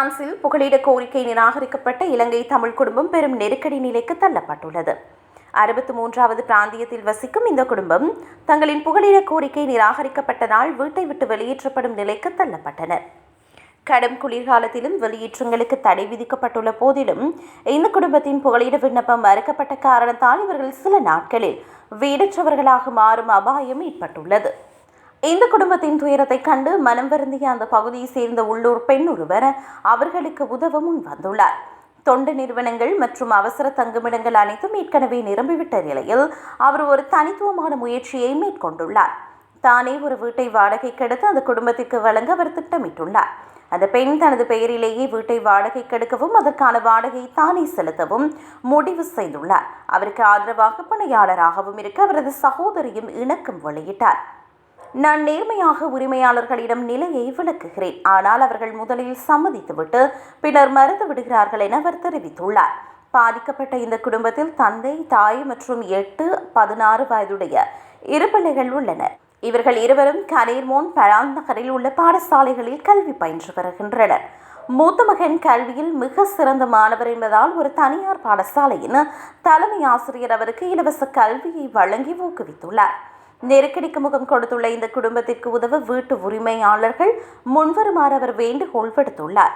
பிரான்சில் புகலிட கோரிக்கை நிராகரிக்கப்பட்ட இலங்கை தமிழ் குடும்பம் பெரும் நெருக்கடி நிலைக்கு தள்ளப்பட்டுள்ளது. 63வது பிராந்தியத்தில் வசிக்கும் இந்த குடும்பம் தங்களின் புகலிட கோரிக்கை நிராகரிக்கப்பட்டதால் வீட்டை விட்டு வெளியேற்றப்படும் நிலைக்கு தள்ளப்பட்டனர். கடும் குளிர்காலத்திலும் வெளியேற்றங்களுக்கு தடை விதிக்கப்பட்டுள்ள போதிலும் இந்த குடும்பத்தின் புகலிட விண்ணப்பம் மறுக்கப்பட்ட காரணத்தால் இவர்கள் சில நாட்களில் வீடற்றவர்களாக மாறும் அபாயம் ஏற்பட்டுள்ளது. இந்த குடும்பத்தின் துயரத்தை கண்டு மனம் வருந்திய அந்த பகுதியை சேர்ந்த உள்ளூர் பெண் ஒருவர் அவர்களுக்கு உதவ முன் வந்துள்ளார். தொண்டு நிறுவனங்கள் மற்றும் அவசர தங்குமிடங்கள் அனைத்தும் ஏற்கனவே நிரம்பிவிட்ட நிலையில் அவர் ஒரு தனித்துவமான முயற்சியை மேற்கொண்டுள்ளார். தானே ஒரு வீட்டை வாடகைக்கு எடுத்து அந்த குடும்பத்திற்கு வழங்க அவர் திட்டமிட்டுள்ளார். அந்த பெண் தனது பெயரிலேயே வீட்டை வாடகைக்கு எடுக்கவும் அதற்கான வாடகை தானே செலுத்தவும் முடிவு செய்துள்ளார். அவருக்கு ஆதரவாக பணியாளராகவும் இருக்க அவரது சகோதரியும் இணக்கம் வெளியிட்டார். நான் நேர்மையாக உரிமையாளர்களிடம் நிலையை விளக்குகிறேன், ஆனால் அவர்கள் முதலில் சம்மதித்துவிட்டு பின்னர் மறுத்து விடுகிறார்கள் என அவர் தெரிவித்துள்ளார். பாதிக்கப்பட்ட இந்த குடும்பத்தில் தந்தை, தாய் மற்றும் 8, 16 வயதுடைய 2 பிள்ளைகள் உள்ளனர். இவர்கள் இருவரும் கனேர்மோன் பரான் நகரில் உள்ள பாடசாலைகளில் கல்வி பயின்று வருகின்றனர். மூத்த மகன் கல்வியில் மிக சிறந்த மாணவர் என்பதால் ஒரு தனியார் பாடசாலையின் தலைமை ஆசிரியர் அவருக்கு இலவச கல்வியை வழங்கி ஊக்குவித்துள்ளார். நெருக்கடிக்கு முகம் கொடுத்துள்ள இந்த குடும்பத்திற்கு உதவ வீட்டு உரிமையாளர்கள் முன்வருமாறு அவர் வேண்டுகோள் விடுத்துள்ளார்.